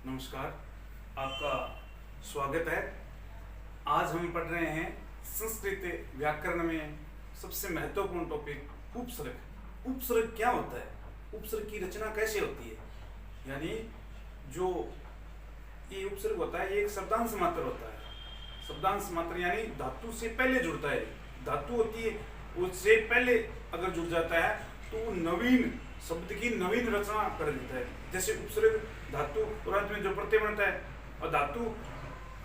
नमस्कार, आपका स्वागत है। आज हम पढ़ रहे हैं संस्कृत व्याकरण में सबसे महत्वपूर्ण टॉपिक उपसर्ग। उपसर्ग क्या होता है, उपसर्ग की रचना कैसे होती है, यानी जो ये उपसर्ग होता है ये एक शब्दांश मात्र होता है। शब्दांश मात्र यानी धातु से पहले जुड़ता है, धातु होती है उससे पहले अगर जुड़ जाता है तो नवीन शब्द की नवीन रचना कर देता है। जैसे उपसर्ग धातु और अंत में जो प्रत्यय बनता है, और धातु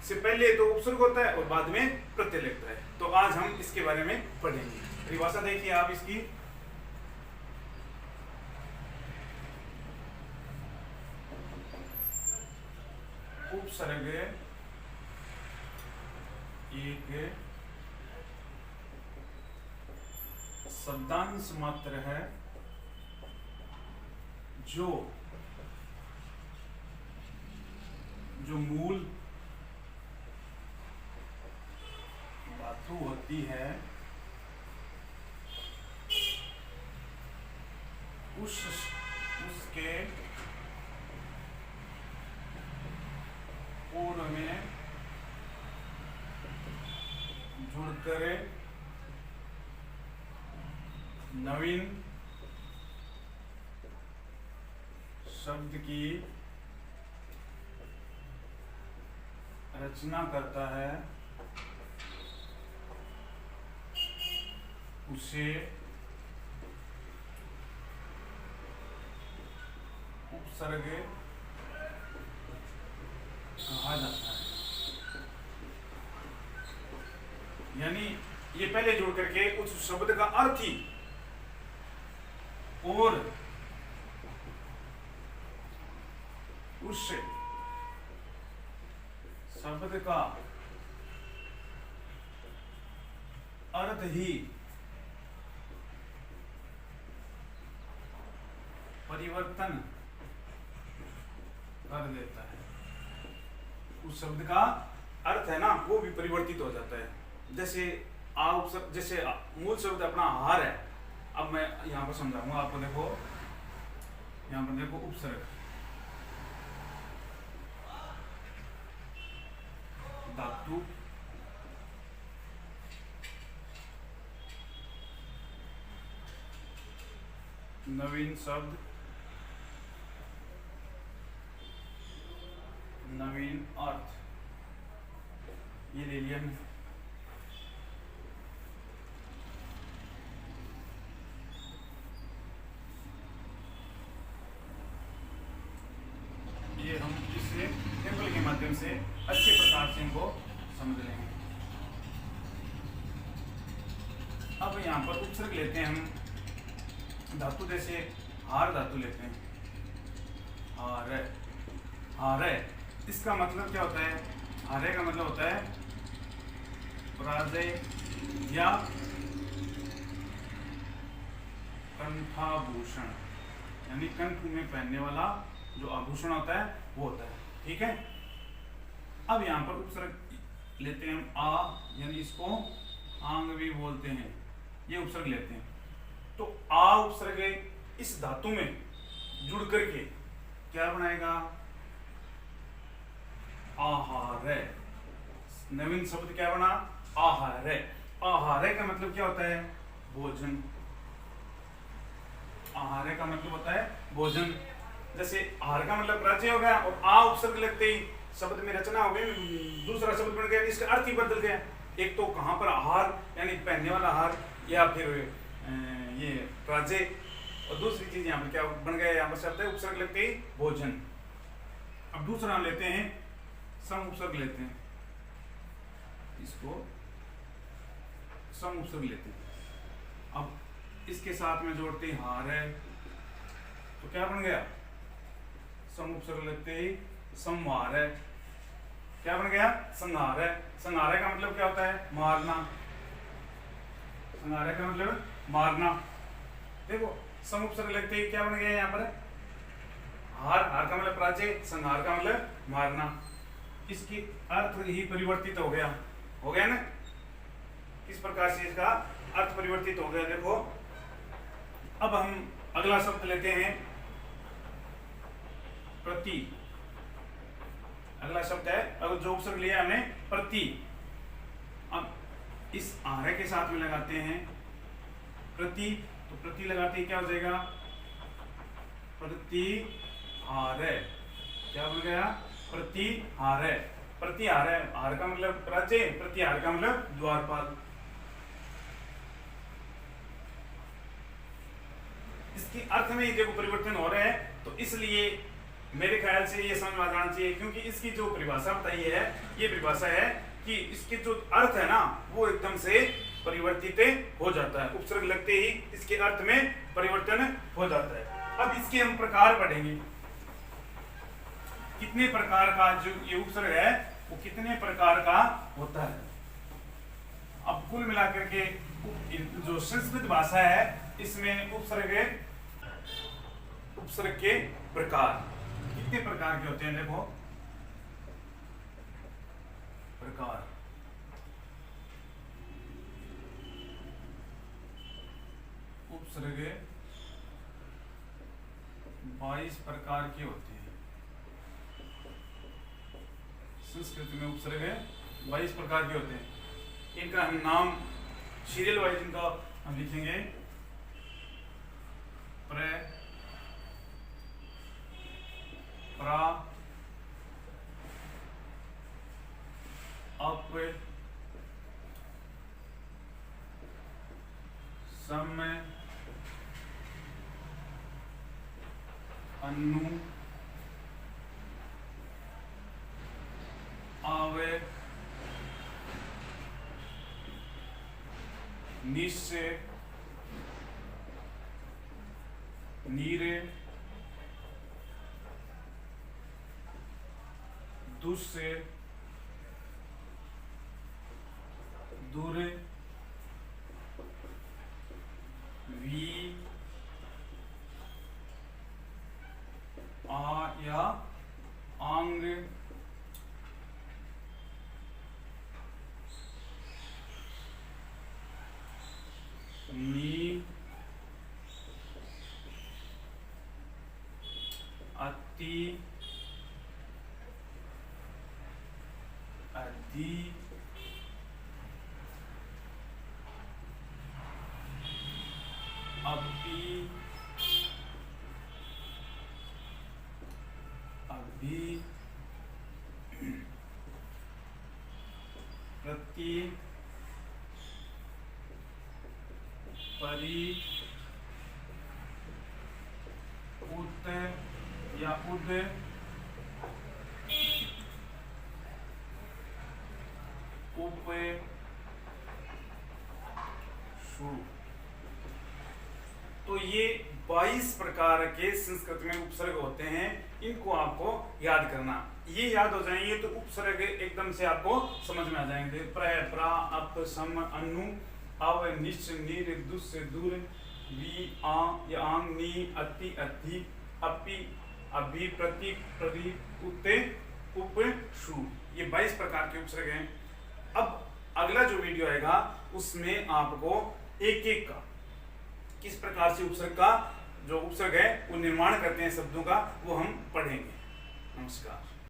से पहले तो उपसर्ग होता है और बाद में प्रत्यय लगता है। तो आज हम इसके बारे में पढ़ेंगे। परिभाषा देखिए आप इसकी। उपसर्ग एक शब्दांश मात्र है जो मूल धातु होती है उसके पूर्व में जुड़कर नवीन शब्द की रचना करता है, उसे उपसर्ग कहा जाता है। यानी ये पहले जोड़ करके उस शब्द का अर्थ ही और उस शब्द का अर्थ ही परिवर्तन कर देता है। उस शब्द का अर्थ है ना वो भी परिवर्तित हो जाता है। जैसे जैसे मूल शब्द अपना हार है। अब मैं यहाँ पर समझाऊंगा आपको। देखो यहाँ पर देखो उपसर्ग धातु नवीन शब्द नवीन अर्थ, ये ले लिया। ये हम इससे टेबल के माध्यम से अच्छे प्रकार से इनको समझ लेंगे। अब यहाँ पर उपसर्ग लेते हैं हम धातु, जैसे हार धातु लेते हैं। हार हार इसका मतलब क्या होता है? हारे का मतलब होता है पराजय या कंठाभूषण, यानी कंठ में पहनने वाला जो आभूषण होता है वो होता है। ठीक है। अब यहाँ पर उपसर्ग लेते हैं हम आ, यानी इसको आंग भी बोलते हैं। ये उपसर्ग लेते हैं तो आ उपसर्ग इस धातु में जुड़ करके क्या बनाएगा? आहार। नवीन शब्द क्या बना? आहार। आहार का मतलब क्या होता है? भोजन। आहार का मतलब होता है भोजन। जैसे आहार का मतलब प्राचय हो गया और आ उपसर्ग लगते ही शब्द में रचना हो गई, दूसरा शब्द बन गया, इसका अर्थ ही बदल गया। एक तो कहां पर आहार यानी पहनने वाला आहार या फिर ये प्राचय, और दूसरी चीज यहाँ पर क्या बन गया? यहाँ पर शब्द है उपसर्ग लगते ही भोजन। अब दूसरा हम लेते हैं सम उपसर्ग लेते हैं, इसको सम उपसर्ग लेते हैं। अब इसके साथ में जोड़ते ही हार है तो क्या बन गया? सम उपसर्ग लगते ही संहार है। क्या बन गया? संहार है। संहार का मतलब क्या होता है? मारना। संहार का मतलब मारना। देखो सम उपसर्ग लगते ही क्या बन गया यहाँ पर? हार। हार का मतलब प्राचय, संहार का मतलब मारना। इसकी अर्थ ही परिवर्तित हो गया ना? किस प्रकार से इसका अर्थ परिवर्तित हो गया देखो। अब हम अगला शब्द लेते हैं प्रति। अगला शब्द है, अगर जो उपसर्ग लिया हमने प्रति, अब इस आर्य के साथ में लगाते हैं प्रति, तो प्रति लगाते ही क्या हो जाएगा, प्रतिहारय, क्या बन गया, प्रतिहारय। प्रतिहारय, हार का मतलब प्रजे, प्रतिहार का मतलब द्वारपाल। इसकी अर्थ में देखो परिवर्तन हो रहा है, तो इसलिए मेरे ख्याल से ये समझ में आ जाना चाहिए, क्योंकि इसकी जो परिभाषा बताई है, ये परिभाषा है कि इसके जो अर्थ है ना वो एकदम से परिवर्तित हो जाता है, उपसर्ग लगते ही इसके अर्थ में परिवर्तन हो जाता है। अब इसके हम प्रकार पढ़ेंगे, कितने प्रकार का जो ये उपसर्ग है वो कितने प्रकार का होता है। अब कुल मिलाकर के जो संस्कृत भाषा है इसमें उपसर्ग के प्रकार कितने प्रकार के होते हैं, देखो प्रकार, उपसर्ग 22 प्रकार के होते हैं। संस्कृत में उपसर्ग 22 प्रकार के होते हैं। इनका हम नाम सीरियल वाइज इनका हम लिखेंगे, प्र, प्रा, अप, सम, अनु, आवे, निश्चय, नीरे, दुष्य, दूरे, वी, आ या आंग, नी, अति, अधि, अपि, अभि, प्रति, परि, उत या उद, उप, शु। तो ये 22 प्रकार के संस्कृत में उपसर्ग होते हैं, इनको आपको याद करना। ये याद हो जाएंगे तो उपसर्ग एकदम से आपको समझ में आ जाएंगे। प्र, प्रा, अप, सम, अनु, अव, निश्च, नीर, दुष्य, दूर, वी, आ या आंग, नी, अति, अधि, अपि, अभि, प्रति, परि, उते, उप, शु। ये 22 प्रकार के उपसर्ग हैं। अब अगला जो वीडियो आएगा उसमें आपको एक एक का किस प्रकार से उपसर्ग का जो उपसर्ग है वो निर्माण करते हैं शब्दों का, वो हम पढ़ेंगे। नमस्कार।